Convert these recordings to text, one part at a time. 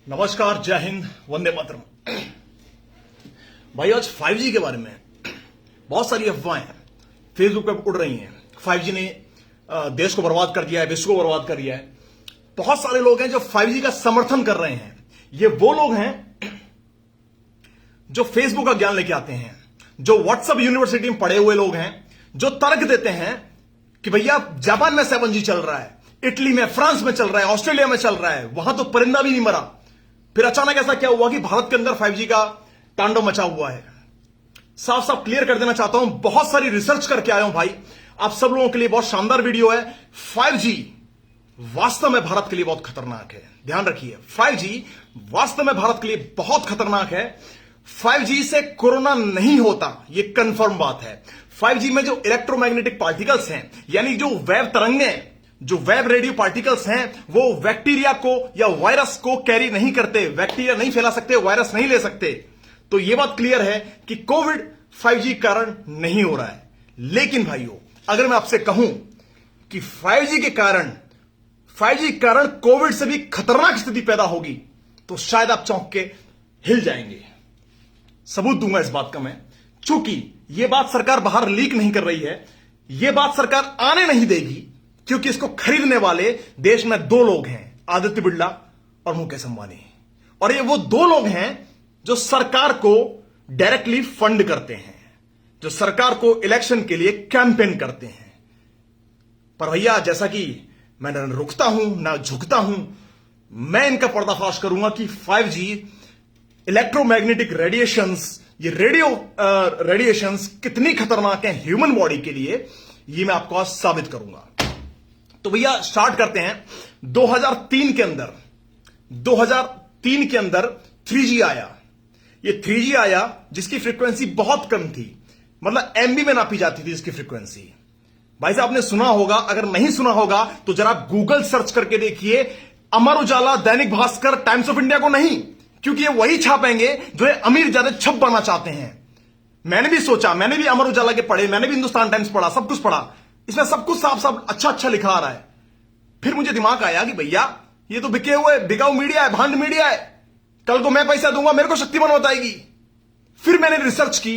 नमस्कार, जय हिंद, वंदे मातरम। भाई आज 5G के बारे में बहुत सारी अफवाहें फेसबुक पे उड़ रही हैं। 5G ने देश को बर्बाद कर दिया है, विश्व को बर्बाद कर दिया है। बहुत सारे लोग हैं जो 5G का समर्थन कर रहे हैं। ये वो लोग हैं जो फेसबुक का ज्ञान लेके आते हैं, जो व्हाट्सएप यूनिवर्सिटी में पढ़े हुए लोग हैं, जो तर्क देते हैं कि भैया जापान में 7G चल रहा है, इटली में, फ्रांस में चल रहा है, ऑस्ट्रेलिया में चल रहा है, वहां तो परिंदा भी नहीं मरा। फिर अचानक ऐसा क्या हुआ कि भारत के अंदर 5G का तांडव मचा हुआ है। साफ साफ क्लियर कर देना चाहता हूं, बहुत सारी रिसर्च करके आया हूं भाई, आप सब लोगों के लिए बहुत शानदार वीडियो है। 5G वास्तव में भारत के लिए बहुत खतरनाक है, ध्यान रखिए। 5G वास्तव में भारत के लिए बहुत खतरनाक है। 5G से कोरोना नहीं होता, यह कंफर्म बात है। 5G में जो इलेक्ट्रोमैग्नेटिक पार्टिकल्स हैं, यानी जो वेव तरंगें, जो वेब रेडियो पार्टिकल्स हैं, वो बैक्टीरिया को या वायरस को कैरी नहीं करते, बैक्टीरिया नहीं फैला सकते, वायरस नहीं ले सकते। तो यह बात क्लियर है कि कोविड 5G कारण नहीं हो रहा है। लेकिन भाइयों, अगर मैं आपसे कहूं कि 5G के कारण कोविड से भी खतरनाक स्थिति पैदा होगी, तो शायद आप चौंक के हिल जाएंगे। सबूत दूंगा इस बात का मैं, चूंकि यह बात सरकार बाहर लीक नहीं कर रही है, यह बात सरकार आने नहीं देगी, क्योंकि इसको खरीदने वाले देश में दो लोग हैं, आदित्य बिरला और मुकेश अंबानी। और ये वो दो लोग हैं जो सरकार को डायरेक्टली फंड करते हैं, जो सरकार को इलेक्शन के लिए कैंपेन करते हैं। पर भैया, जैसा कि मैं न रुकता हूं ना झुकता हूं, मैं इनका पर्दाफाश करूंगा कि 5G इलेक्ट्रोमैग्नेटिक रेडिएशंस, ये रेडिएशंस कितनी खतरनाक हैं ह्यूमन बॉडी के लिए, ये मैं आपको आज साबित करूंगा। तो भैया स्टार्ट करते हैं। 2003 के अंदर 3G आया। ये 3G आया जिसकी फ्रीक्वेंसी बहुत कम थी, मतलब एमबी में नापी जाती थी इसकी फ्रीक्वेंसी। भाई साहब, आपने सुना होगा, अगर नहीं सुना होगा तो जरा गूगल सर्च करके देखिए। Amar Ujala, Dainik Bhaskar, times of India को नहीं, क्योंकि ये वही छापेंगे जो अमीर ज्यादा छप बनना चाहते हैं। मैंने भी सोचा, मैंने भी अमर उजाला के पढ़े, मैंने भी हिंदुस्तान टाइम्स पढ़ा, सब कुछ पढ़ा, इसमें सब कुछ साफ साफ अच्छा लिखा आ रहा है। फिर मुझे दिमाग आया कि भैया ये तो बिकाऊ मीडिया है, भांड मीडिया है, कल को मैं पैसा दूंगा, मेरे को शक्तिमान बताएगी। फिर मैंने रिसर्च की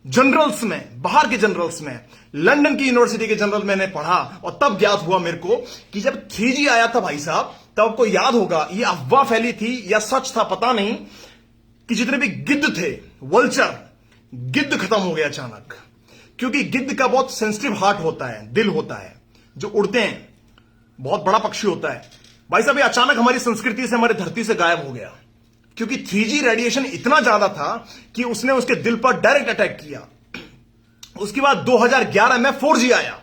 जनरल्स में, बाहर के जनरल्स में, लंदन की यूनिवर्सिटी के जनरल मैंने पढ़ा, और तब ज्ञात हुआ मेरे को कि जब 3G आया था भाई साहब, तब आपको याद होगा, ये अफवाह फैली थी या सच था पता नहीं, कि जितने भी गिद्ध थे, वल्चर, गिद्ध खत्म हो गया अचानक। क्योंकि गिद्ध का बहुत सेंसिटिव हार्ट होता है, दिल होता है, जो उड़ते हैं, बहुत बड़ा पक्षी होता है। भाई साहब, ये अचानक हमारी संस्कृति से, हमारी धरती से गायब हो गया, क्योंकि 3G रेडिएशन इतना ज्यादा था कि उसने उसके दिल पर डायरेक्ट अटैक किया। उसके बाद 2011 में 4G आया।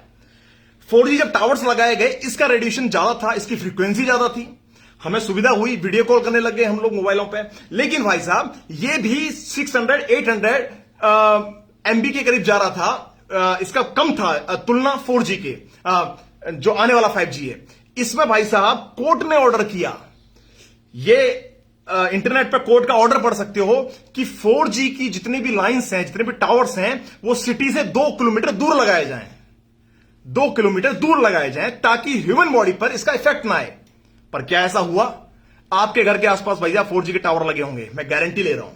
4G जब टावर्स लगाए गए, इसका रेडिएशन ज्यादा था, इसकी फ्रीक्वेंसी ज्यादा थी, हमें सुविधा हुई, वीडियो कॉल करने लग गए हम लोग मोबाइलों पे। लेकिन भाई साहब, ये भी 600-800 MB के करीब जा रहा था, इसका कम था तुलना 4G के, जो आने वाला 5G है। इसमें भाई साहब कोर्ट ने ऑर्डर किया, ये इंटरनेट पर कोर्ट का ऑर्डर पढ़ सकते हो, कि 4G की जितनी भी लाइंस हैं, जितने भी टावर्स हैं, वो सिटी से 2 किलोमीटर दूर लगाए जाएं, 2 किलोमीटर दूर लगाए जाएं, ताकि ह्यूमन बॉडी पर इसका इफेक्ट ना आए। पर क्या ऐसा हुआ? आपके घर के आसपास भैया 4G के टावर लगे होंगे, मैं गारंटी ले रहा हूं,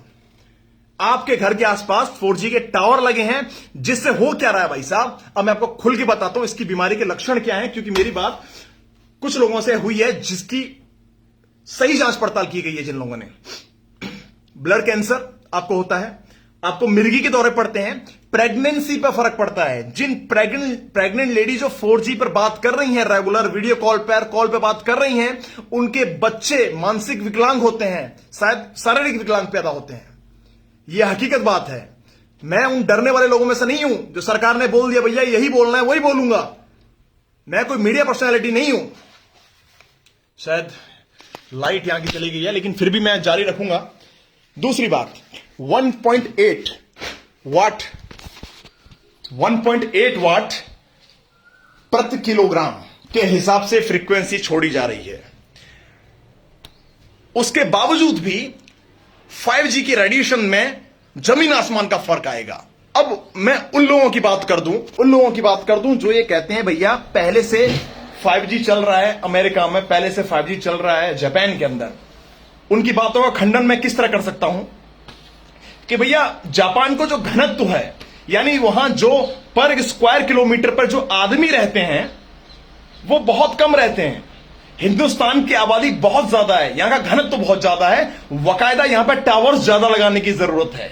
आपके घर के आसपास 4G के टावर लगे हैं। जिससे हो क्या रहा है भाई साहब, अब मैं आपको खुल के बताता हूं इसकी बीमारी के लक्षण क्या हैं, क्योंकि मेरी बात कुछ लोगों से हुई है जिसकी सही जांच पड़ताल की गई है। जिन लोगों ने ब्लड कैंसर आपको होता है, आपको मिर्गी के दौरे पड़ते हैं, प्रेगनेंसी पर फर्क पड़ता है। जिन प्रेग्नेंट लेडी जो 4G पर बात कर रही हैं, रेगुलर वीडियो कॉल पे बात कर रही हैं, उनके बच्चे मानसिक विकलांग होते हैं, शायद शारीरिक विकलांग पैदा होते हैं। यह हकीकत बात है। मैं उन डरने वाले लोगों में से नहीं हूं जो सरकार ने बोल दिया भैया यही बोलना है वही बोलूंगा। मैं कोई मीडिया पर्सनालिटी नहीं हूं। शायद लाइट यहां की चली गई है, लेकिन फिर भी मैं जारी रखूंगा। दूसरी बात, 1.8 वाट प्रति किलोग्राम के हिसाब से फ्रीक्वेंसी छोड़ी जा रही है। उसके बावजूद भी 5G की रेडिएशन में जमीन आसमान का फर्क आएगा। अब मैं उन लोगों की बात कर दूं जो ये कहते हैं भैया पहले से 5G चल रहा है, अमेरिका में पहले से 5G चल रहा है, जापान के अंदर। उनकी बातों का खंडन मैं किस तरह कर सकता हूं कि भैया जापान को जो घनत्व है, यानी वहां जो पर स्क्वायर किलोमीटर पर जो आदमी रहते हैं वो बहुत कम रहते हैं। हिंदुस्तान की आबादी बहुत ज्यादा है, यहां का घनत्व तो बहुत ज्यादा है, बाकायदा यहां पर टावर्स ज्यादा लगाने की जरूरत है।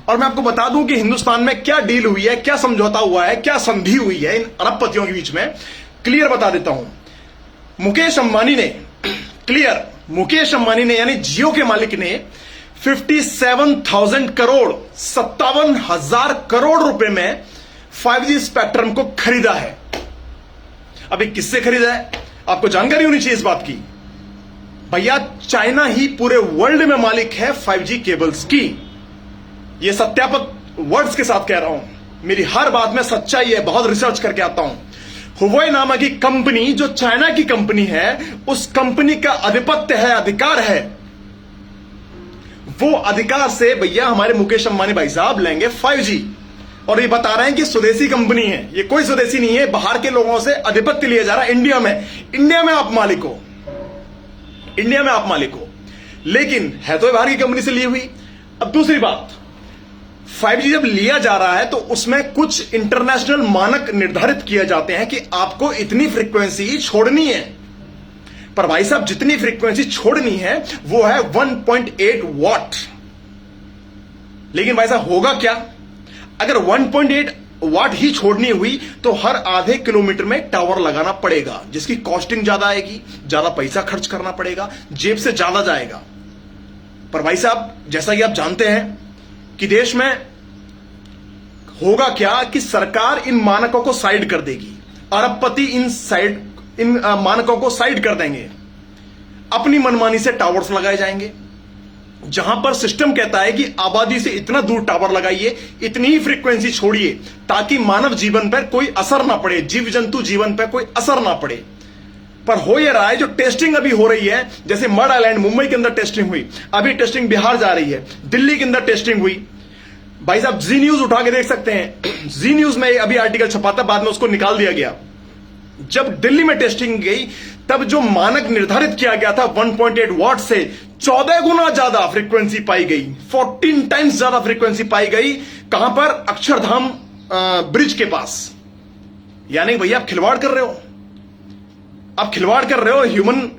और मैं आपको बता दूं कि हिंदुस्तान में क्या डील हुई है, क्या समझौता हुआ है, क्या संधि हुई है इन अरबपतियों के बीच में, क्लियर बता देता हूं। मुकेश अंबानी ने यानी जियो के मालिक ने 57,000 करोड़ 57,000 करोड़ रुपए में 5G स्पेक्ट्रम को खरीदा है। अभी किससे खरीदा है आपको जानकारी होनी चाहिए इस बात की। भैया चाइना ही पूरे वर्ल्ड में मालिक है 5G केबल्स की। यह सत्यापित वर्ड्स के साथ कह रहा हूं, मेरी हर बात में सच्चाई है, बहुत रिसर्च करके आता हूं। हुवेई नामक की कंपनी जो चाइना की कंपनी है, उस कंपनी का आधिपत्य है, अधिकार है। वो अधिकार से भैया हमारे मुकेश अंबानी भाई साहब लेंगे 5G, और ये बता रहे हैं कि स्वदेशी कंपनी है। ये कोई स्वदेशी नहीं है, बाहर के लोगों से आधिपत्य लिया जा रहा है इंडिया में आप मालिक हो, इंडिया में आप मालिक हो, लेकिन है तो बाहर की कंपनी से ली हुई। अब दूसरी बात, 5G जब लिया जा रहा है तो उसमें कुछ इंटरनेशनल मानक निर्धारित किए जाते हैं कि आपको इतनी फ्रीक्वेंसी छोड़नी है। पर भाई साहब जितनी फ्रीक्वेंसी छोड़नी है वो है 1.8 वॉट। लेकिन भाई साहब होगा क्या, अगर 1.8 वाट ही छोड़नी हुई तो हर आधे किलोमीटर में टावर लगाना पड़ेगा, जिसकी कॉस्टिंग ज्यादा आएगी, ज्यादा पैसा खर्च करना पड़ेगा, जेब से ज्यादा जाएगा। पर भाई साहब जैसा कि आप जानते हैं कि देश में होगा क्या कि सरकार इन मानकों को साइड कर देगी, अरबपति इन मानकों को साइड कर देंगे, अपनी मनमानी से टावर्स लगाए जाएंगे। जहां पर सिस्टम कहता है कि आबादी से इतना दूर टावर लगाइए, इतनी ही फ्रीक्वेंसी छोड़िए ताकि मानव जीवन पर कोई असर ना पड़े, जीव जंतु जीवन पर कोई असर ना पड़े। पर हो यह रहा है, जो टेस्टिंग अभी हो रही है, जैसे मड आइलैंड मुंबई के अंदर टेस्टिंग हुई, अभी टेस्टिंग बिहार जा रही है, दिल्ली के अंदर टेस्टिंग हुई। भाई साहब जी न्यूज उठा के देख सकते हैं, जी न्यूज में अभी आर्टिकल छपा था, बाद में उसको निकाल दिया गया। जब दिल्ली में टेस्टिंग गई तब जो मानक निर्धारित किया गया था 1.8 वॉट से 14 गुना ज्यादा फ्रीक्वेंसी पाई गई, 14 टाइम्स ज्यादा फ्रीक्वेंसी पाई गई। कहां पर, अक्षरधाम ब्रिज के पास। यानी भैया आप खिलवाड़ कर रहे हो, आप खिलवाड़ कर रहे हो, ह्यूमन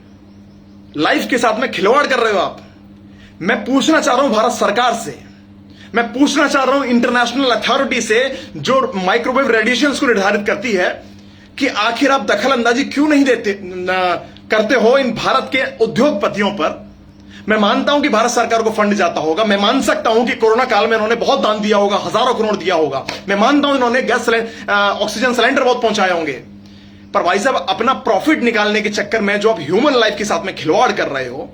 लाइफ के साथ में खिलवाड़ कर रहे हो आप। मैं पूछना चाह रहा हूं भारत सरकार से, मैं पूछना चाह रहा हूं इंटरनेशनल अथॉरिटी से जो माइक्रोवेव रेडिएशंस को निर्धारित करती है, कि आखिर आप दखल अंदाजी क्यों नहीं करते हो इन भारत के उद्योगपतियों पर। मैं मानता हूं कि भारत सरकार को फंड जाता होगा, मैं मान सकता हूं कि कोरोना काल में इन्होंने बहुत दान दिया होगा, हजारों करोड़ दिया होगा, मैं मानता हूं इन्होंने गैस ऑक्सीजन सिलेंडर बहुत पहुंचाए होंगे। पर भाई साहब अपना प्रॉफिट निकालने के चक्कर में जो आप ह्यूमन लाइफ के साथ में खिलवाड़ कर रहे हो,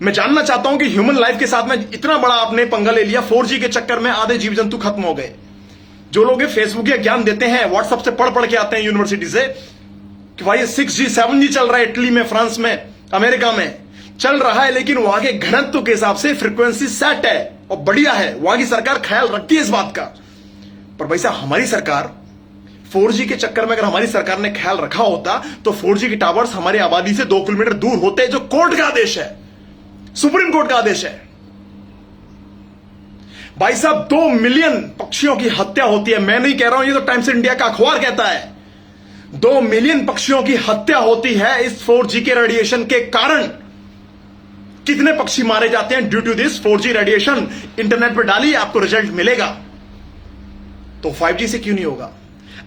मैं जानना चाहता हूं कि ह्यूमन लाइफ के साथ में इतना बड़ा आपने पंगा ले लिया, 4G के चक्कर में आधे जीव जंतु खत्म हो गए। जो लोग फेसबुक या ज्ञान देते हैं, व्हाट्सएप से पढ़ के आते हैं यूनिवर्सिटी से कि भाई 6G 7G चल रहा है, इटली में, फ्रांस में, अमेरिका में चल रहा है, लेकिन वहां के घनत्व के हिसाब से फ्रीक्वेंसी सेट है और बढ़िया है, वहां की सरकार ख्याल रखती है इस बात का। पर भाई साहब हमारी सरकार 4G के चक्कर में अगर हमारी सरकार ने ख्याल रखा होता तो 4G के टावर्स हमारी आबादी से 2 किलोमीटर दूर होते, जो कोर्ट का आदेश है, सुप्रीम कोर्ट का आदेश है। भाई साहब 2 मिलियन पक्षियों की हत्या होती है, मैं नहीं कह रहा हूं, ये तो टाइम्स इंडिया का अखबार कहता है। 2 मिलियन पक्षियों की हत्या होती है इस 4G के रेडिएशन के कारण। कितने पक्षी मारे जाते हैं due to this 4G radiation, internet पर डालिए आपको रिजल्ट मिलेगा। तो 5G से क्यों नहीं होगा?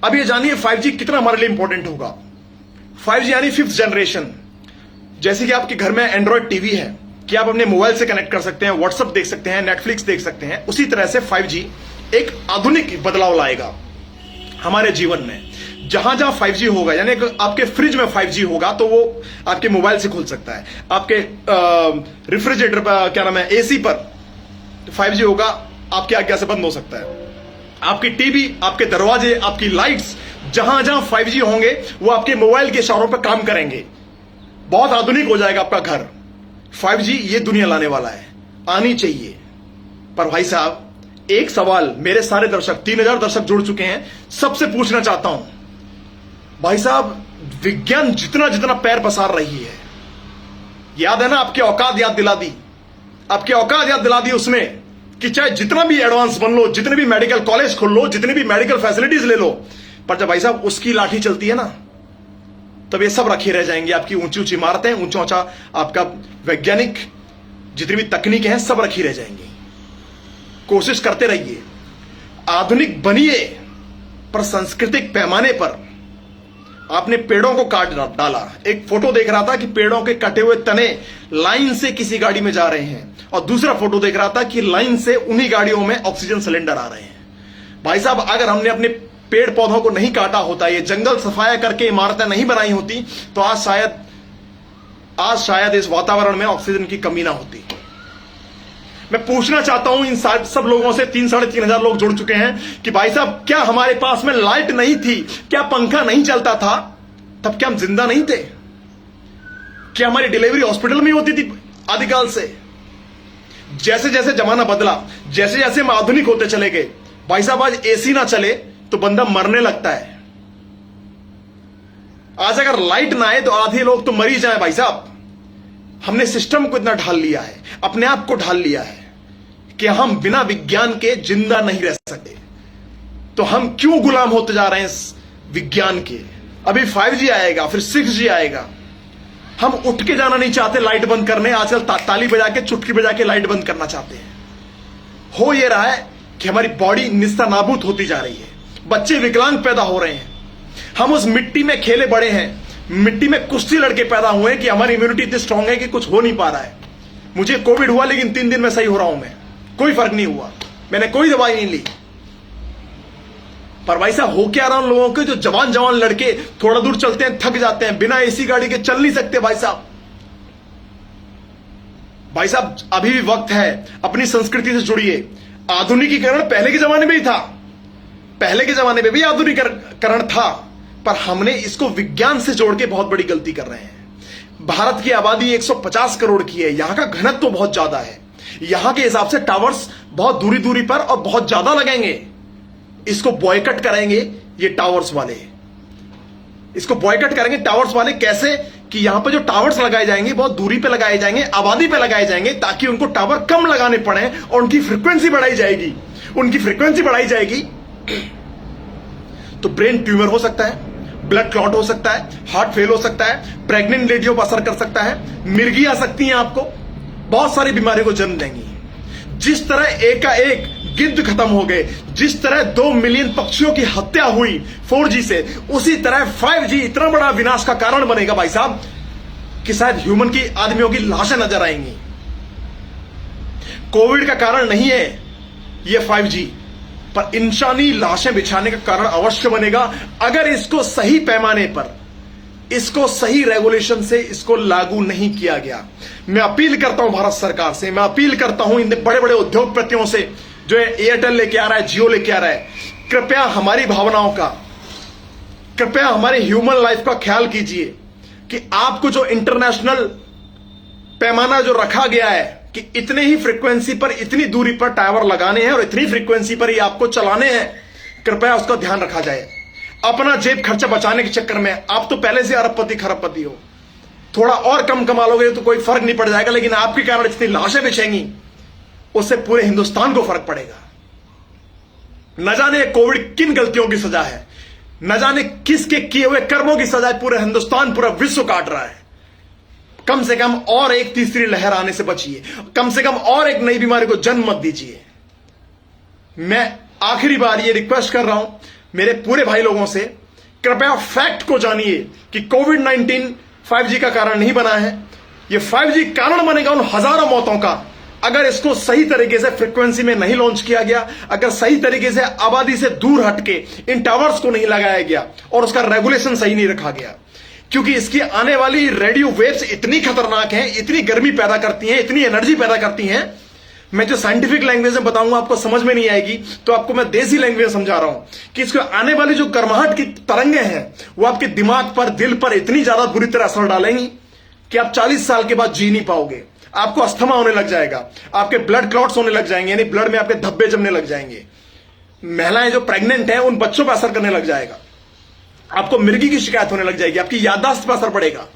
अब ये जानिए 5G कितना हमारे लिए इंपॉर्टेंट होगा। 5G यानी 5th जनरेशन। जैसे कि आपके घर में एंड्रॉइड टीवी है कि आप अपने मोबाइल से कनेक्ट कर सकते हैं, व्हाट्सएप देख सकते हैं, नेटफ्लिक्स देख सकते हैं, उसी तरह से 5G एक आधुनिक बदलाव लाएगा हमारे जीवन में। जहां जहां 5G होगा, यानी आपके फ्रिज में 5G होगा तो वो आपके मोबाइल से खुल सकता है, आपके रेफ्रिजरेटर पर, क्या नाम है, एसी पर 5G होगा, आपकी आज्ञा से बंद हो सकता है। आपकी टीवी, आपके दरवाजे, आपकी लाइट्स, जहां जहां 5G होंगे वो आपके मोबाइल के इशारों पर काम करेंगे। बहुत आधुनिक हो जाएगा आपका घर। 5G ये दुनिया लाने वाला है, आनी चाहिए। पर भाई साहब एक सवाल मेरे सारे दर्शक, 3000 दर्शक जुड़ चुके हैं, सबसे पूछना चाहता हूं, भाई साहब विज्ञान जितना जितना पैर पसार रही है, याद है ना, आपकी औकात याद दिला दी, आपकी औकात याद दिला दी उसने कि चाहे जितना भी एडवांस बन लो, जितने भी मेडिकल कॉलेज खोल लो, जितनी भी मेडिकल फैसिलिटीज ले लो, पर जब भाई साहब उसकी लाठी चलती है ना, तब ये सब रखे रह जाएंगे। आपकी ऊंची ऊंची इमारतें, ऊंचा ऊंचा आपका वैज्ञानिक जितनी भी तकनीक है सब रखी रह जाएंगी। कोशिश करते रहिए, आधुनिक बनिए, पर सांस्कृतिक पैमाने पर आपने पेड़ों को काट डाला। एक फोटो देख रहा था कि पेड़ों के कटे हुए तने लाइन से किसी गाड़ी में जा रहे हैं, और दूसरा फोटो देख रहा था कि लाइन से उन्हीं गाड़ियों में ऑक्सीजन सिलेंडर आ रहे हैं। भाई साहब, अगर हमने अपने पेड़ पौधों को नहीं काटा होता, ये जंगल सफाया करके इमारतें नहीं बनाई होती, तो आज शायद इस वातावरण में ऑक्सीजन की कमी ना होती। मैं पूछना चाहता हूं इन सब लोगों से, 3,500 लोग जुड़ चुके हैं, कि भाई साहब क्या हमारे पास में लाइट नहीं थी, क्या पंखा नहीं चलता था, तब क्या हम जिंदा नहीं थे? क्या हमारी डिलीवरी हॉस्पिटल में होती थी आदिकाल से? जैसे जैसे जमाना बदला, जैसे जैसे हम आधुनिक होते चले गए, भाई साहब आज एसी ना चले तो बंदा मरने लगता है। आज अगर लाइट ना आए तो आधे लोग तो मर ही जाए। भाई साहब, हमने सिस्टम को इतना ढाल लिया है, अपने आप को ढाल लिया है कि हम बिना विज्ञान के जिंदा नहीं रह सकते। तो हम क्यों गुलाम होते जा रहे हैं इस विज्ञान के? अभी 5G आएगा, फिर 6G आएगा। हम उठ के जाना नहीं चाहते लाइट बंद करने, आजकल ताली बजा के, चुटकी बजा के लाइट बंद करना चाहते हैं। हो यह रहा है कि हमारी बॉडी निस्ता नाबूद होती जा रही है, बच्चे विकलांग पैदा हो रहे हैं। हम उस मिट्टी में खेले बड़े हैं, मिट्टी में कुश्ती लड़के पैदा हुए हैं कि हमारी इम्यूनिटी इतनी स्ट्रांग है कि कुछ हो नहीं पा रहा है। मुझे कोविड हुआ, लेकिन 3 दिन में सही हो रहा हूं मैं, कोई फर्क नहीं हुआ, मैंने कोई दवाई नहीं ली। पर भाई साहब, हो क्या रहा उन लोगों के जो जवान जवान लड़के थोड़ा दूर चलते हैं, थक जाते हैं, बिना एसी गाड़ी के चल नहीं सकते। भाई साहब, अभी भी वक्त है, अपनी संस्कृति से जुड़िए। आधुनिकीकरण पहले के जमाने में ही था, पहले के जमाने में भी आधुनिकीकरण था, पर हमने इसको विज्ञान से जोड़ के बहुत बड़ी गलती कर रहे हैं। भारत की आबादी 150 करोड़ की है, यहां का घनत्व तो बहुत ज्यादा है, यहां के हिसाब से टावर्स बहुत दूरी दूरी पर और बहुत ज्यादा लगेंगे। इसको बॉयकट करेंगे ये टावर्स वाले, इसको बॉयकट करेंगे टावर्स वाले। कैसे? कि यहां पर जो टावर्स लगाए जाएंगे बहुत दूरी पे लगाए जाएंगे, आबादी पे लगाए जाएंगे, ताकि उनको टावर कम लगाने पड़े और उनकी फ्रीक्वेंसी बढ़ाई जाएगी। उनकी फ्रीक्वेंसी बढ़ाई जाएगी तो ब्रेन ट्यूमर हो सकता है, ब्लड क्लॉट हो सकता है, हार्ट फेल हो सकता है, प्रेग्नेंट लेडियों पर असर कर सकता है, मिर्गी आ सकती हैं, आपको बहुत सारी बीमारियों को जन्म देंगी। जिस तरह एकाएक गिद्ध खत्म हो गए, जिस तरह 2 मिलियन पक्षियों की हत्या हुई 4G से, उसी तरह 5G इतना बड़ा विनाश का कारण बनेगा भाई साहब कि शायद ह्यूमन की, आदमियों की लाशें नजर आएंगी। कोविड का कारण नहीं है यह 5G, पर इंसानी लाशें बिछाने का कारण अवश्य बनेगा, अगर इसको सही पैमाने पर, इसको सही रेगुलेशन से इसको लागू नहीं किया गया। मैं अपील करता हूं भारत सरकार से, मैं अपील करता हूं इन बड़े बड़े उद्योगपतियों से, जो एयरटेल लेके आ रहा है, जियो लेके आ रहा है, कृपया हमारी भावनाओं का, कृपया हमारे ह्यूमन लाइफ का ख्याल कीजिए कि आपको जो इंटरनेशनल पैमाना जो रखा गया है कि इतने ही फ्रीक्वेंसी पर, इतनी दूरी पर टावर लगाने हैं और इतनी फ्रीक्वेंसी पर ही आपको चलाने हैं, कृपया उसका ध्यान रखा जाए। अपना जेब खर्चा बचाने के चक्कर में आप तो पहले से अरबपति खरबपति हो, थोड़ा और कम कमा लोगे तो कोई फर्क नहीं पड़ जाएगा, लेकिन आपके कारण इतनी लाशें बिछेंगी, उससे पूरे हिंदुस्तान को फर्क पड़ेगा। न जाने कोविड किन गलतियों की सजा है, न जाने किसके किए हुए कर्मों की सजा पूरे हिंदुस्तान, पूरा विश्व काट रहा है। कम से कम और एक तीसरी लहर आने से बचिए, कम से कम और एक नई बीमारी को जन्म मत दीजिए। मैं आखिरी बार ये रिक्वेस्ट कर रहा हूं मेरे पूरे भाई लोगों से, कृपया फैक्ट को जानिए कि कोविड-19 5G का कारण नहीं बना है। ये 5G कारण बनेगा उन हजारों मौतों का, अगर इसको सही तरीके से फ्रीक्वेंसी में नहीं लॉन्च किया गया, अगर सही तरीके से आबादी से दूर हटके इन टावर्स को नहीं लगाया गया और उसका रेगुलेशन सही नहीं रखा गया। क्योंकि इसकी आने वाली रेडियो वेव्स इतनी खतरनाक हैं, इतनी गर्मी पैदा करती हैं, इतनी एनर्जी पैदा करती हैं, मैं जो साइंटिफिक लैंग्वेज में बताऊंगा आपको समझ में नहीं आएगी, तो आपको मैं देसी लैंग्वेज में समझा रहा हूं कि इसको आने वाली जो गर्माहट की तरंगे हैं वो आपके दिमाग पर, दिल पर इतनी ज्यादा बुरी तरह असर डालेंगी कि आप 40 साल के बाद जी नहीं पाओगे। आपको अस्थमा होने लग जाएगा, आपके ब्लड क्लॉट्स होने लग जाएंगे, यानी ब्लड में आपके धब्बे जमने लग जाएंगे। महिलाएं जो प्रेग्नेंट हैं उन बच्चों पर असर करने लग जाएगा, आपको मिर्गी की शिकायत होने लग जाएगी, आपकी याददाश्त पर असर पड़ेगा।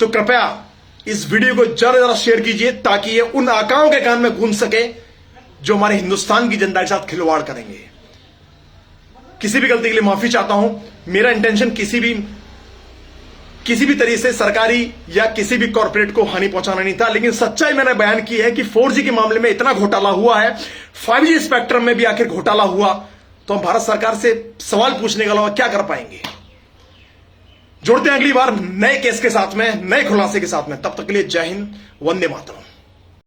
तो कृपया इस वीडियो को ज्यादा से ज्यादा शेयर कीजिए ताकि ये उन आकाओं के कान में घूम सके जो हमारे हिंदुस्तान की जनता के साथ खिलवाड़ करेंगे। किसी भी गलती के लिए माफी चाहता हूं। मेरा इंटेंशन किसी भी तरीके से सरकारी या किसी भी कॉर्पोरेट को हानि पहुंचाना नहीं था, लेकिन सच्चाई मैंने बयान की है कि 4G के मामले में इतना घोटाला हुआ है, 5G स्पेक्ट्रम में भी आखिर घोटाला हुआ, तो हम भारत सरकार से सवाल पूछने के अलावा क्या कर पाएंगे। जुड़ते हैं अगली बार नए केस के साथ में, नए खुलासे के साथ में। तब तक के लिए जय हिंद, वंदे मातरम।